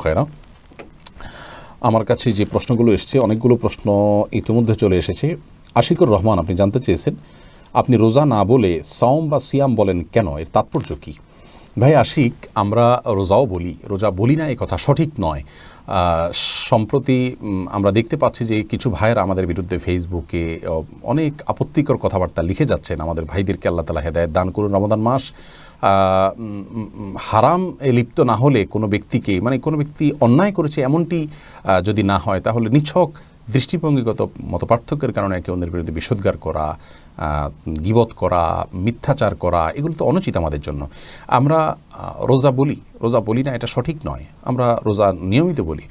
খায়রা। আমার কাছে যে প্রশ্নগুলো এসছে অনেকগুলো প্রশ্ন ইতিমধ্যে চলে এসেছে। আশিকুর রহমান আপনি জানতে চেয়েছেন আপনি রোজা না বলে সাওম বা সিয়াম বলেন কেন, এর তাৎপর্য কী? ভাই আশিক, আমরা রোজাও বলি, রোজা বলি না এই কথা সঠিক নয়। সম্প্রতি আমরা দেখতে পাচ্ছি যে কিছু ভাইয়েরা আমাদের বিরুদ্ধে ফেসবুকে অনেক আপত্তিকর কথাবার্তা লিখে যাচ্ছেন। আমাদের ভাইদেরকে আল্লাহ তাআলা হেদায়েত দান করুন। রমাদান মাস হারাম লিপ্ত না হলে কোনো ব্যক্তিকে, মানে কোনো ব্যক্তি অন্যায় করেছে এমনটি যদি না হয়, তাহলে নিছক দৃষ্টিভঙ্গিগত মতপার্থক্যের কারণে একে অন্যের বিরুদ্ধে বিষোদ্গার করা, গীবত করা, মিথ্যাচার করা, এগুলো তো অনুচিত আমাদের জন্য। আমরা রোজা বলি না এটা সঠিক নয়। আমরা রোজা নিয়মিত বলি,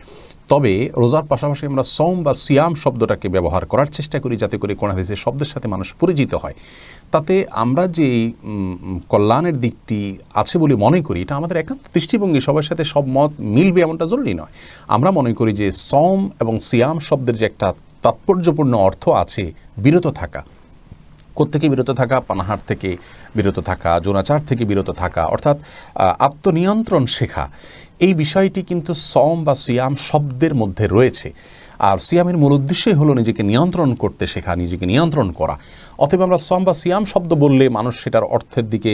তবে রোজার পাশাপাশি আমরা সওম বা সিয়াম শব্দটাকে ব্যবহার করার চেষ্টা করি যাতে করে কোরআন হাদিসের শব্দের সাথে মানুষ পরিচিত হয়। তাতে আমরা যে কল্যাণের দিকটি আছে বলে মনে করি, এটা আমাদের একান্ত দৃষ্টিভঙ্গি, সবার সাথে সব মত মিলবে এমনটা জরুরি নয়। আমরা মনে করি যে সওম এবং সিয়াম শব্দের যে একটা তাৎপর্যপূর্ণ অর্থ আছে, বিরত থাকা। কোত্থেকে বিরত থাকা? পানাহার থেকে বিরত থাকা, যৌনাচার থেকে বিরত থাকা, অর্থাৎ আত্মনিয়ন্ত্রণ শেখা। এই বিষয়টি কিন্তু সওম বা সিয়াম শব্দের মধ্যে রয়েছে। আর সিয়ামের মূল উদ্দেশ্যই হলো নিজেকে নিয়ন্ত্রণ করতে শেখা, নিজেকে নিয়ন্ত্রণ করা। অতএব আমরা সওম বা সিয়াম শব্দ বললে মানুষ সেটার অর্থের দিকে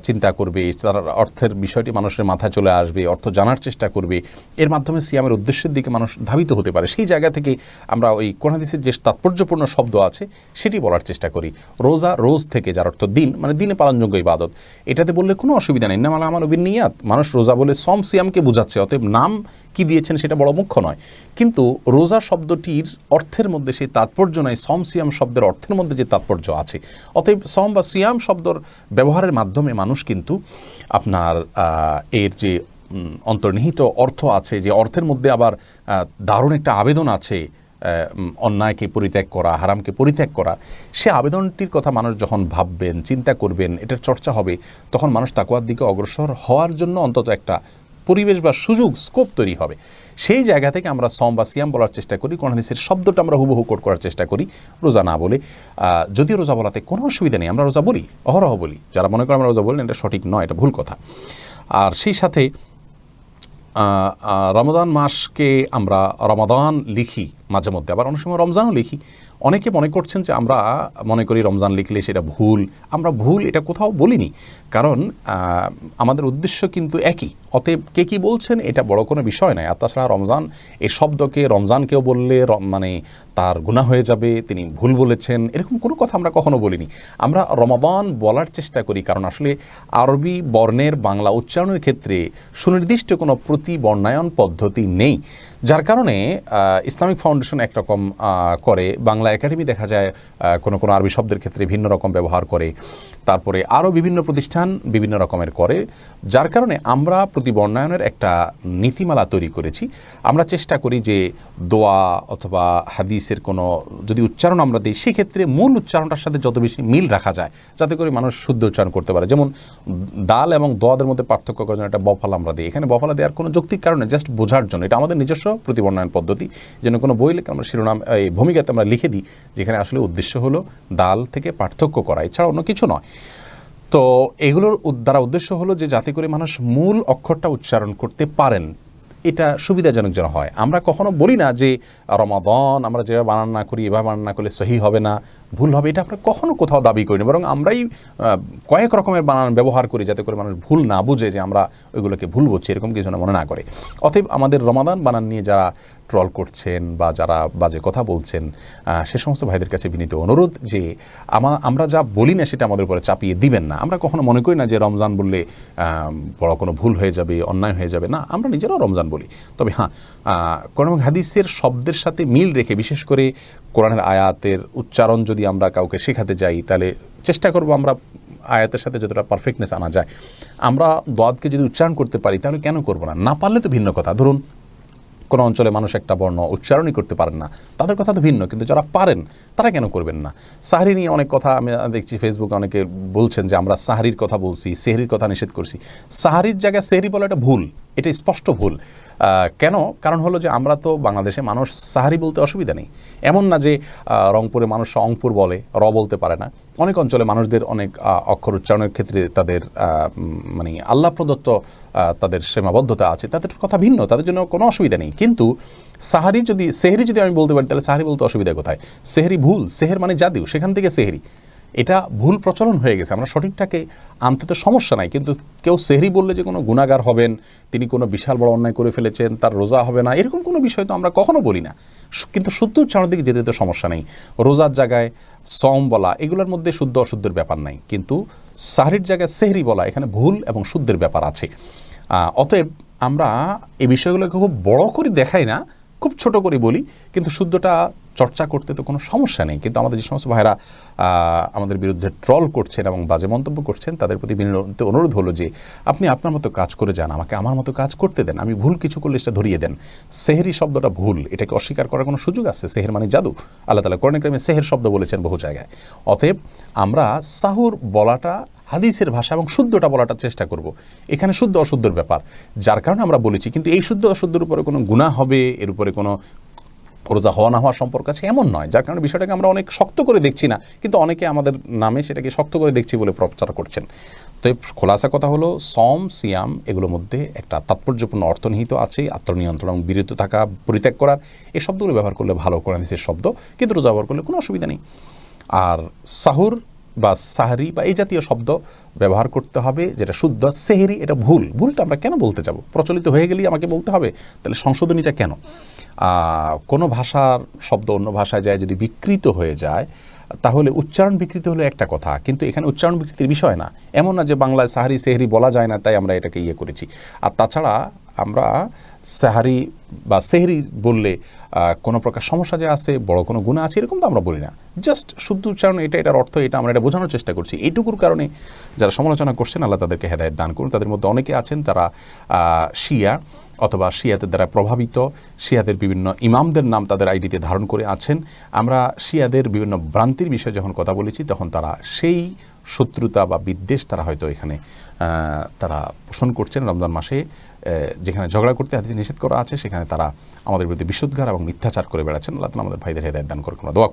চিন্তা করবে, তার অর্থের বিষয়টি মানুষের মাথায় চলে আসবে, অর্থ জানার চেষ্টা করবে। এর মাধ্যমে সিয়ামের উদ্দেশ্যের দিকে মানুষ ধাবিত হতে পারে। সেই জায়গা থেকে আমরা ওই কোরআন হাদিসের যে তাৎপর্যপূর্ণ শব্দ আছে সেটি বলার চেষ্টা করি। রোজা, রোজ থেকে, যার অর্থ দিন, মানে দিনে পালনযোগ্য ইবাদত, এটাতে বললে কোনো অসুবিধা নেই। ইন্নামাল আমালু বিন্নিয়াত, মানুষ রোজা বলে সওম সিয়ামকে বোঝাচ্ছে। অতএব নাম কি দিয়েছেন সেটা বড় মুখ্য নয়, কিন্তু রোজা শব্দটির অর্থের মধ্যে সেই তাৎপর্য নয়, সওম সিয়াম শব্দের অর্থের মধ্যে যে তাৎপর্য আছে। অতএব সওম বা সিয়াম শব্দর ব্যবহারের মাধ্যমে মানুষ কিন্তু আপনার এর যে অন্তর্নিহিত অর্থ আছে, যে অর্থের মধ্যে আবার দারুণ একটা আবেদন আছে, অন্যায়কে পরিত্যাগ করা, হারামকে পরিত্যাগ করা, সে আবেদনটির কথা মানুষ যখন ভাববেন, চিন্তা করবেন, এটার চর্চা হবে, তখন মানুষ তাকওয়ার দিকে অগ্রসর হওয়ার জন্য অন্তত একটা পরিবেশ বা সুযোগ, স্কোপ তৈরি হবে। সেই জায়গা থেকে আমরা সওম বা সিয়াম বলার চেষ্টা করি। কোরআন হাদিসের শব্দটা আমরা হুবহু কোট করার চেষ্টা করি, রোজা না বলে। যদিও রোজা বলাতে কোনো অসুবিধা নেই, আমরা রোজা বলি, অহরহ বলি। যারা মনে করেন আমরা রোজা বলেন, এটা সঠিক নয়, এটা ভুল কথা। আর সেই সাথে রমাদান মাসকে আমরা রমাদান লিখি মাঝে মধ্যে, আবার অনেক সময় রমজানও লিখি। অনেকে মনে করছেন যে আমরা মনে করি রমজান লিখলে সেটা ভুল। আমরা ভুল এটা কোথাও বলিনি, কারণ আমাদের উদ্দেশ্য কিন্তু একই। অতএব কে কী বলছেন এটা বড় কোনো বিষয় নয়। আর তাছাড়া রমজান এই শব্দকে রমজানকেও বললে মানে তার গুনাহ হয়ে যাবে, তিনি ভুল বলেছেন, এরকম কোনো কথা আমরা কখনো বলিনি। আমরা রমাদান বলার চেষ্টা করি কারণ আসলে আরবি বর্ণের বাংলা উচ্চারণের ক্ষেত্রে সুনির্দিষ্ট কোনো প্রতিবর্ণায়ন পদ্ধতি নেই, যার কারণে ইসলামিক ফাউন্ডেশন একরকম করে, বাংলা একাডেমি দেখা যায় কোনো কোনো আরবি শব্দের ক্ষেত্রে ভিন্ন রকম ব্যবহার করে, তারপরে আরও বিভিন্ন প্রতিষ্ঠান বিভিন্ন রকমের করে, যার কারণে আমরা প্রতিবর্ণায়নের একটা নীতিমালা তৈরি করেছি। আমরা চেষ্টা করি যে দোয়া অথবা হাদিসের কোনো যদি উচ্চারণ আমরা দিই, সেক্ষেত্রে মূল উচ্চারণটার সাথে যত বেশি মিল রাখা যায়, যাতে করে মানুষ শুদ্ধ উচ্চারণ করতে পারে। যেমন দাল এবং দোয়াদের মধ্যে পার্থক্য করার জন্য একটা বফালা আমরা দিই। এখানে বফালা দেওয়ার কোনো যৌক্তিক কারণে, জাস্ট বোঝার জন্য। এটা আমাদের নিজস্ব প্রতিবর্ণায়ন পদ্ধতি। যেন কোনো বই লিখে আমরা শিরোনাম, এই ভূমিকাতে আমরা লিখে দিই, যেখানে আসলে উদ্দেশ্য হলো দাল থেকে পার্থক্য করা, এছাড়া অন্য কিছু নয়। তো এগুলোর দ্বারা উদ্দেশ্য হলো যে যাতে করে মানুষ মূল অক্ষরটা উচ্চারণ করতে পারেন, এটা সুবিধাজনক যেন হয়। আমরা কখনো বলি না যে রমাদান আমরা যেভাবে বানান না করি, এভাবে বানান না করলে সহি হবে না, ভুল হবে, এটা আমরা কখনো কোথাও দাবি করি না। বরং আমরাই কয়েক রকমের বানান ব্যবহার করি যাতে করে মানুষ ভুল না বুঝে যে আমরা ওইগুলোকে ভুল বলছি, এরকম কিছু না মনে না করে। অতএব আমাদের রমাদান বানান নিয়ে যারা ট্রল করছেন বা যারা বাজে কথা বলছেন, সে সমস্ত ভাইদের কাছে বিনীত অনুরোধ যে আমরা যা বলি না সেটা আমাদের উপরে চাপিয়ে দিবেন না। আমরা কখনো মনে করি না যে রমজান বললে বড় কোনো ভুল হয়ে যাবে, অন্যায় হয়ে যাবে, না, আমরা নিজেরাও রমজান বলি। তবে হ্যাঁ, কোরআন হাদিসের শব্দের সাথে মিল রেখে, বিশেষ করে কোরআনের আয়াতের উচ্চারণ যদি আমরা কাউকে শেখাতে যাই, তাহলে চেষ্টা করব আমরা আয়াতের সাথে যতটা পারফেক্টনেস আনা যায়। আমরা দোয়াতকে যদি উচ্চারণ করতে পারি তাহলে কেন করবো না? না পারলে তো ভিন্ন কথা। ধরুন কোনো অঞ্চলে মানুষ একটা বর্ণ উচ্চারণই করতে পারেন না, তাদের কথা তো ভিন্ন, কিন্তু যারা পারেন তারা কেন করবেন না? সাহরি নিয়ে অনেক কথা আমি দেখছি ফেসবুকে, অনেকে বলছেন যে আমরা সাহরির কথা বলছি, সেহরির কথা নিষেধ করছি। সাহরির জায়গায় সেহরি বলা এটা ভুল, এটা স্পষ্ট ভুল। কেন? কারণ হলো যে আমরা তো বাংলাদেশে মানুষ সাহারি বলতে অসুবিধা নেই, এমন না যে রংপুরে মানুষ অংপুর বলে, বলতে পারে না। অনেক অঞ্চলে মানুষদের অনেক অক্ষর উচ্চারণের ক্ষেত্রে তাদের মানে আল্লাহ প্রদত্ত তাদের সীমাবদ্ধতা আছে, তাদের কথা ভিন্ন, তাদের জন্য কোনো অসুবিধা নেই। কিন্তু সেহরি যদি আমি বলতে পারি, তাহলে সাহারি বলতে অসুবিধা কোথায়? সেহরি ভুল, সেহের মানে জাদু, সেখান থেকে সেহরি, এটা ভুল প্রচলন হয়ে গেছে। আমরা সঠিকটাকে আনতে তো সমস্যা নাই, কিন্তু কেউ সেহরি বললে যে কোনো গুনাহগার হবেন, তিনি কোনো বিশাল বড় অন্যায় করে ফেলেছেন, তার রোজা হবে না, এরকম কোনো বিষয় তো আমরা কখনো বলি না। কিন্তু শুদ্ধ উচ্চারণের দিকে যেতে তো সমস্যা নেই। রোজার জায়গায় সম বলা, এগুলোর মধ্যে শুদ্ধ অশুদ্ধের ব্যাপার নাই, কিন্তু সাহরির জায়গায় সেহরি বলা, এখানে ভুল এবং শুদ্ধের ব্যাপার আছে। অতএব আমরা এই বিষয়গুলোকে খুব বড় করে দেখাই না, খুব ছোট করে বলি, কিন্তু শুদ্ধটা চর্চা করতে তো কোনো সমস্যা নেই। কিন্তু আমাদের যে সমস্ত ভাইরা আমাদের বিরুদ্ধে ট্রল করছেন এবং বাজে মন্তব্য করছেন, তাদের প্রতি বিনীত অনুরোধ হলো যে আপনি আপনার মতো কাজ করে যান, আমাকে আমার মতো কাজ করতে দেন, আমি ভুল কিছু করলে সেটা ধরিয়ে দেন। সেহরি শব্দটা ভুল, এটাকে অস্বীকার করার কোনো সুযোগ আছে? সেহের মানে জাদু, আল্লাহ তাআলা কোরআনে কারিমে সেহের শব্দ বলেছেন বহু জায়গায়। অতএব আমরা সাহুর বলাটা হাদিসের ভাষা এবং শুদ্ধটা বলাটার চেষ্টা করব। এখানে শুদ্ধ অশুদ্ধের ব্যাপার, যার কারণে আমরা বলেছি। কিন্তু এই শুদ্ধ অশুদ্ধের উপরে কোনো গুনাহ হবে, এর উপরে কোনো রোজা হওয়া না হওয়ার সম্পর্ক আছে এমন নয়, যার কারণে বিষয়টাকে আমরা অনেক শক্ত করে দেখছি না, কিন্তু অনেকে আমাদের নামে সেটাকে শক্ত করে দেখছি বলে প্রচার করছেন। তো এই খোলাসা কথা হলো, সম সিয়াম এগুলোর মধ্যে একটা তাৎপর্যপূর্ণ অর্থনিহিত আছে, আত্মনিয়ন্ত্রণ এবং বিরত থাকা, পরিত্যাগ করার, এই শব্দগুলো ব্যবহার করলে ভালো, কোরআন হাদিসের শব্দ, কিন্তু রোজা ব্যবহার করলে কোনো অসুবিধা নেই। আর সাহুর বা সাহরি বা এই জাতীয় শব্দ ব্যবহার করতে হবে যেটা শুদ্ধ। সেহরি এটা ভুল, ভুলটা আমরা কেন বলতে যাব? প্রচলিত হয়ে গেলেই আমাকে বলতে হবে, তাহলে সংশোধনীটা কেন? কোনো ভাষার শব্দ অন্য ভাষায় যায় যদি বিকৃত হয়ে যায়, তাহলে উচ্চারণ বিকৃত হলে একটা কথা, কিন্তু এখানে উচ্চারণ বিকৃতির বিষয় না। এমন না যে বাংলায় সাহারি সেহরি বলা যায় না তাই আমরা এটাকে করেছি। আর তাছাড়া আমরা সাহারি বা সেহরি বললে কোনো প্রকার সমস্যা যে আছে, বড় কোনো গুনাহ আছে, এরকম তো আমরা বলি না। জাস্ট শুদ্ধ উচ্চারণ, এটার অর্থ এটা, আমরা এটা বোঝানোর চেষ্টা করছি। এইটুকুর কারণে যারা সমালোচনা করছেন, আল্লাহ তাদেরকে হেদায়েত দান করুন। তাদের মধ্যে অনেকে আছেন তারা শিয়া অথবা শিয়াদের দ্বারা প্রভাবিত, শিয়াদের বিভিন্ন ইমামদের নাম তাদের আইডিতে ধারণ করে আছেন। আমরা শিয়াদের বিভিন্ন ভ্রান্তির বিষয়ে যখন কথা বলেছি, তখন তারা সেই শত্রুতা বা বিদ্বেষ তারা হয়তো এখানে তারা পোষণ করছেন। রমজান মাসে যেখানে ঝগড়া করতে হাদিসে নিষেধ করা আছে, সেখানে তারা আমাদের বিরুদ্ধে বিশুদ্ধার এবং মিথ্যাচার করে বেড়াচ্ছেন। আল্লাহ তাআলা আমাদের ভাইদের হেদায়েত দান করুন। আমরা দোয়া করি।